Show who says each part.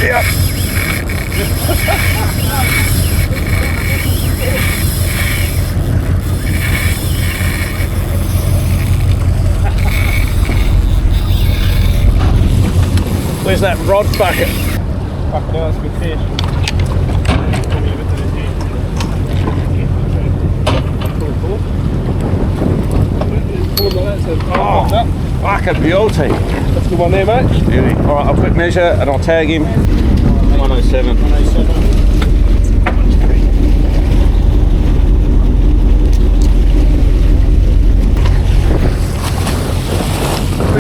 Speaker 1: Yep. Where's that rod bucket?
Speaker 2: Fucking hell, that's a good fish.
Speaker 1: Oh, fucking beauty.
Speaker 2: That's the one there, mate.
Speaker 1: Beauty. Alright, I'll quick measure and I'll tag him. 107.
Speaker 2: 107.